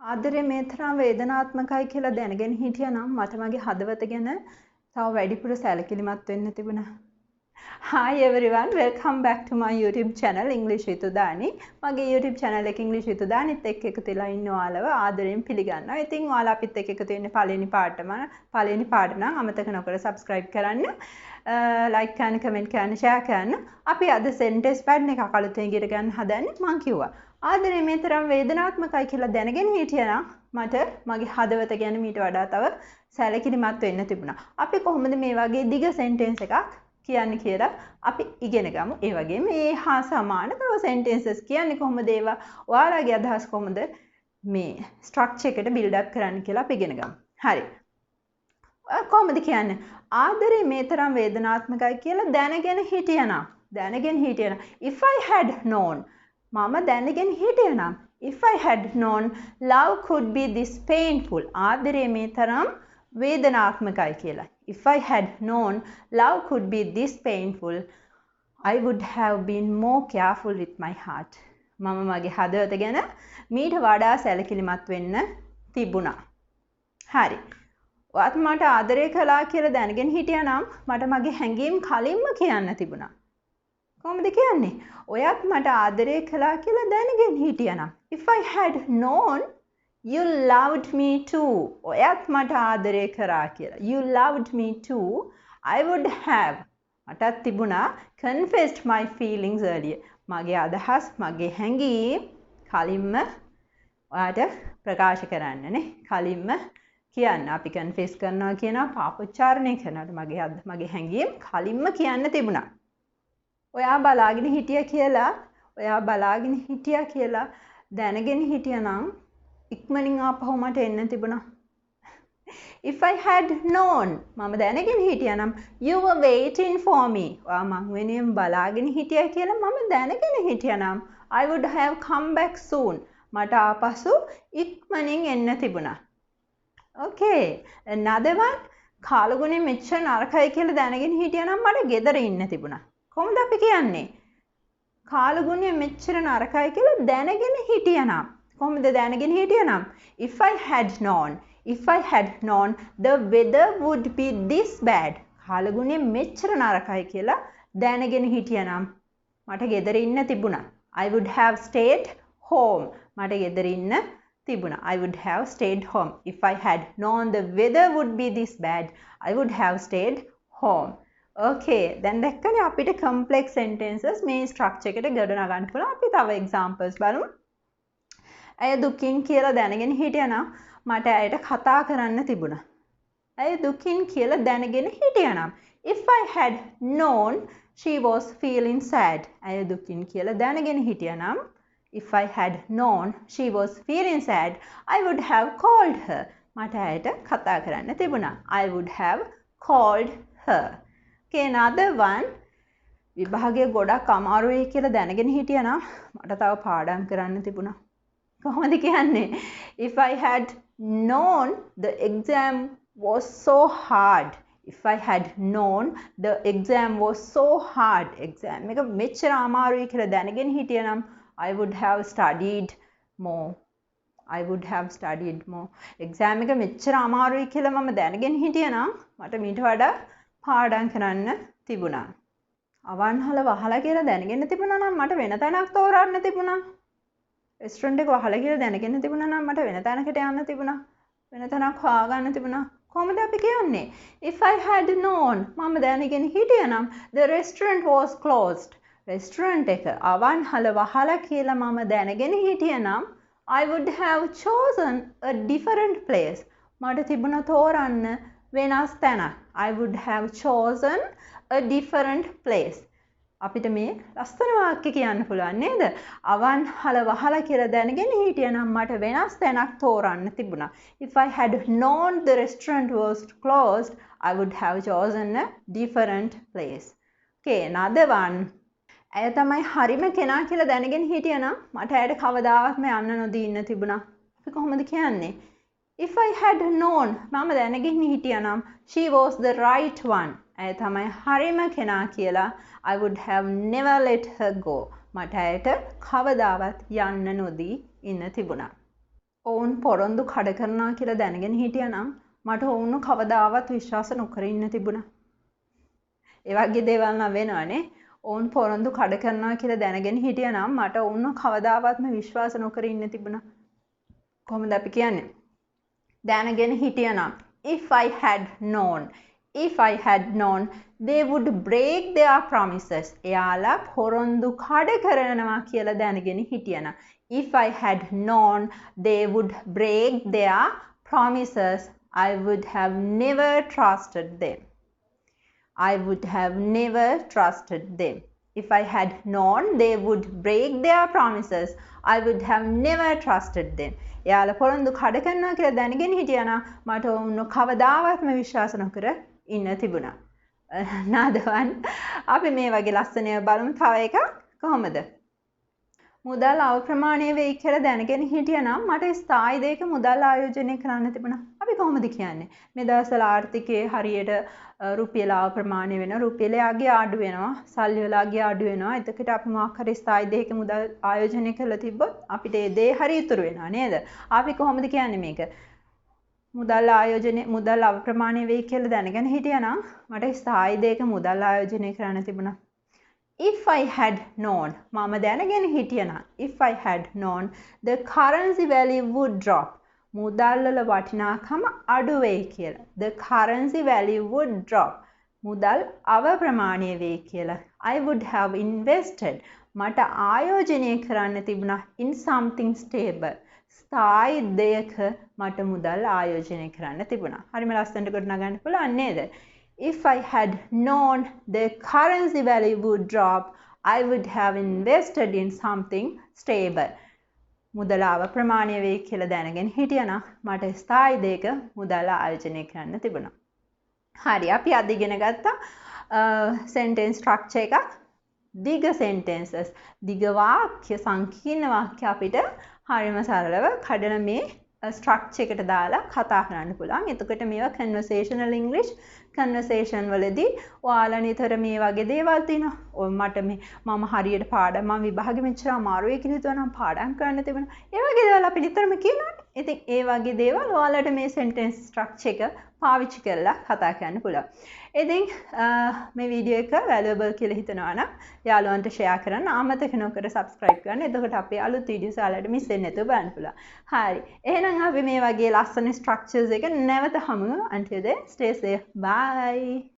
ආදරේ මේ තරම් වේදනාත්මකයි කියලා දැනගෙන හිටියනම් මට මගේ හදවත ගැන තව වැඩිපුර සැලකිලිමත් වෙන්න තිබුණා. Hi everyone, welcome back to my YouTube channel English with Udani. මගේ YouTube channel එක English with Udaniත් එක්ක එකතු වෙලා ඉන්න ඔයාලව ආදරෙන් පිළිගන්නවා. ඉතින් ඔයාලා අපිත් එක්ක එකතු වෙන්නේ පළවෙනි පාඩම නම් අමතක නොකර subscribe කරන්න. like කරන්න, comment කරන්න, share කරන්න. අපි අද sentence pattern එකක් අලුතෙන් ඉගෙන ගන්න හදන්නේ. මම කිව්වා ආදරේ මේ තරම් වේදනාත්මකයි කියලා දැනගෙන හිටියනම් මට මගේ හදවත ගැන මීට වඩා තව සැලකිලිමත් වෙන්න තිබුණා. අපි කොහොමද මේ වගේ දිග sentence එකක් කියන්නේ කියලා අපි ඉගෙන ගමු. ඒ වගේම ඒ හා සමාන තව sentences කියන්නේ කොහොමද ඒවා ඔයාලගේ අදහස් කොහොමද මේ structure එකට build up කරන්න කියලා අපි ඉගෙන ගමු. හරි. කොහොමද කියන්නේ? ආදරේ මේ තරම් වේදනාත්මකයි කියලා දැනගෙන හිටියනම් if I had known මම දැනගෙන හිටියනම් if I had known love could be this painful ආදරේ මේ තරම් වේදනාත්මකයි කියලා. If I had known love could be this painful, I would have been more careful with my heart. මම මගේ හදවත ගැන මීට වඩා සැලකිලිමත් වෙන්න තිබුණා. හරි. ඔයත් මට ආදරය කළා කියලා දැනගෙන හිටියනම් මට මගේ හැඟීම් කලින්ම කියන්න තිබුණා. කොහොමද කියන්නේ? ඔයත් මට ආදරය කළා කියලා දැනගෙන හිටියනම් if I had known you loved me too. ඔයත් මට ආදරය කරා කියලා. You loved me too. I would have මටත් තිබුණා confessed my feelings earlier. මගේ අදහස්, මගේ හැඟීම් කලින්ම ඔයාට ප්‍රකාශ කරන්නනේ. කලින්ම කියන්න. අපි confess කරනවා කියනවා පාපෝච්චාරණය කරනකොට මගේ හැඟීම් කලින්ම කියන්න තිබුණා. ඔයා බලාගෙන හිටියා කියලා දැනගෙන හිටියනම් ඉක්මනින් ආපහු මට එන්න තිබුණා. If I had known මම දැනගෙන හිටියනම් you were waiting for me. ඔයා මං වෙනුවෙන් බලාගෙන හිටියා කියලා මම දැනගෙන හිටියනම් I would have come back soon. මට ආපසු ඉක්මනින් එන්න තිබුණා. Okay. another one කාලගුණේ මෙච්චර නරකයි කියලා දැනගෙන හිටියනම් මට ගෙදර ඉන්න තිබුණා. කොහොමද අපි කියන්නේ? කාලගුණේ මෙච්චර නරකයි කියලා දැනගෙන හිටියනම් කොහොමද දැනගෙන හිටියනම් if I had known the weather would be this bad කාලගුණේ මෙච්චර නරකයි කියලා දැනගෙන හිටියනම් මට ගෙදර ඉන්න තිබුණා. I would have stayed home. මට ගෙදර ඉන්න තිබුණා. I would have stayed home. If I had known the weather would be this bad, I would have stayed home. Okay, දැන් දැක්කනේ අපිට complex sentences මේ structure එකට ගොඩනගා ගන්න පුළුවන්. අපි තව examples බලමු. ඇය දුකින් කියලා දැනගෙන හිටියනම් මට ඇයට කතා කරන්න තිබුණා. ඇය දුකින් කියලා දැනගෙන හිටියනම් if I had known she was feeling sad. ඇය දුකින් කියලා දැනගෙන හිටියනම් if I had known she was feeling sad, I would have called her. මට ඇයට කතා කරන්න තිබුණා. I would have called her. Okay, another one. විභාගය ගොඩක් අමාරුයි කියලා දැනගෙන හිටියනම් මට තව පාඩම් කරන්න තිබුණා. කොහොමද කියන්නේ? If I had known the exam was so hard. If I had known the exam was so hard. exam එක මෙච්චර අමාරුයි කියලා දැනගෙන හිටියනම් I would have studied more. exam එක මෙච්චර අමාරුයි කියලා මම දැනගෙන හිටියනම් මට මීට වඩා පාඩම් කරන්න තිබුණා. අවන්හල වහලා කියලා දැනගෙන තිබුණා නම් මට වෙන තැනක් තෝරන්න තිබුණා. රෙස්ටොරන්ට් එක වහලා කියලා දැනගෙන තිබුණා නම් මට වෙන තැනකට යන්න තිබුණා. වෙන තැනක් හොයාගන්න තිබුණා. කොහොමද අපි කියන්නේ? If I had known මම දැනගෙන හිටියනම් the restaurant was closed. restaurant එක අවන්හල වහලා කියලා මම දැනගෙන හිටියනම් I would have chosen a different place. මට තිබුණා තෝරන්න වෙනස් තැනක්. I would have chosen a different place. අපිට මේ ලස්සන වාක්‍ය කියන්න පුළුවන් නේද? අවන්හල වහලා කියලා දැනගෙන හිටියනම් මට වෙනස් තැනක් තෝරන්න තිබුණා. If I had known the restaurant was closed, I would have chosen a different place. Okay, another one. ඇය තමයි හරිම කෙනා කියලා දැනගෙන හිටියනම් මට ඇයට කවදාවත්ම යන්න නොදී ඉන්න තිබුණා. අපි කොහොමද කියන්නේ? If I had known මම දැනගෙන හිටියනම් she was the right one. ඇය තමයි හරිම කෙනා කියලා I would have never let her go. මට ඇයට කවදාවත් යන්න නොදී ඉන්න තිබුණා. ඔවුන් පොරොන්දු කඩ කරනවා කියලා දැනගෙන හිටියනම් මට ඔවුන්ව කවදාවත් විශ්වාස නොකර ඉන්න තිබුණා. ඒ වගේ දේවල් නම් වෙනවනේ. ඔවුන් පොරොන්දු කඩ කරනවා කියලා දැනගෙන හිටියනම් මට ඔවුන්ව කවදාවත්ම විශ්වාස නොකර ඉන්න තිබුණා. කොහොමද අපි කියන්නේ? දැනගෙන හිටියනම් if I had known they would break their promises. එයාලා පොරොන්දු කඩ කරනවා කියලා දැනගෙන හිටියනම් if I had known they would break their promises, I would have never trusted them. I would have never trusted them. If I had known they would break their promises, I would have never trusted them. එයාලා පොරොන්දු කඩ කරනවා කියලා දැනගෙන හිටියනම් මට ඔවුන්ව කවදාවත්ම විශ්වාස නොකර ඉන්න තිබුණා. නාදවන් අපි මේ වගේ ලස්සන බලමු තව එකක් කොහොමද? මුදල් අප්‍රමාණය වෙයි කියලා දැනගෙන හිටියනම් මට ස්ථායි දෙයක මුදල් ආයෝජනය කරන්න තිබුණා. අපි කොහොමද කියන්නේ? මේ දවස්වල ආර්ථිකයේ හරියට රුපියල අප්‍රමාණය වෙනවා, රුපියලගේ අඩු වෙනවා, සල්ලි වලගේ අඩු වෙනවා. එතකොට අපි මොකක් හරි ස්ථායි දෙයක මුදල් ආයෝජනය කරලා තිබ්බොත් අපිට ඒ දේ හරිය ඉතුරු වෙනවා නේද? අපි කොහොමද කියන්නේ මේක? මුදල් අප්‍රමාණය වෙයි කියලා දැනගෙන හිටියනම් මට ස්ථායි දෙයක මුදල් ආයෝජනය කරන්න තිබුණා. If I had known, මම දැනගෙන හිටියනම් if I had known the currency value would drop. මුදල් වල වටිනාකම අඩු වෙයි කියලා. The currency value would drop. මුදල් අප්‍රමාණය වෙයි කියලා. I would have invested. මට ආයෝජනය කරන්න තිබුණා in something stable. ස්ථායි දෙයක මට මුදල් ආයෝජනය කරන්න තිබුණා. හරිම ලස්සනට ගොඩනගන්න පුළුවන් නේද? If I had known the currency value would drop, I would have invested in something stable. මුදල අප්‍රමාණය වෙයි කියලා දැනගෙන හිටියනම් මට ස්ථායි දෙයක මුදල ආයෝජනය කරන්න තිබුණා. හරි අපි අද ඉගෙන ගත්තා sentence structure එකක්. දිග sentences. දිග වාක්‍ය සංකීර්ණ වාක්‍ය අපිට හරිම සරලව කඩන මේ structure එකට දාලා කතා කරන්න පුළුවන්. එතකොට මේවා conversational English conversation වලදී ඔයාලා නිතර මේ වගේ දේවල් තියෙනවා. ඔය මට මම හරියට පාඩම් මම විභාගෙ මෙච්චර අමාරුයි කියලා හිතුවා නම් පාඩම් කරන්න තිබුණා. ඒ වගේ දේවල් අපි නිතරම කියනවානේ. ඉතින් ඒ වගේ දේවල් ඔයාලට මේ sentence structure එක පාවිච්චි කරලා කතා කරන්න පුළුවන්. ඉතින් මේ වීඩියෝ එක valuable කියලා හිතනවා නම් යාළුවන්ට share කරන්න අමතක නොකර subscribe කරන්න. එතකොට අපේ අලුත් videos ඔයාලට miss වෙන්නේ නැතුව බලන්න පුළුවන්. හරි. එහෙනම් අපි මේ වගේ ලස්සන structures එක නැවත හමු. Until then stay safe. Bye.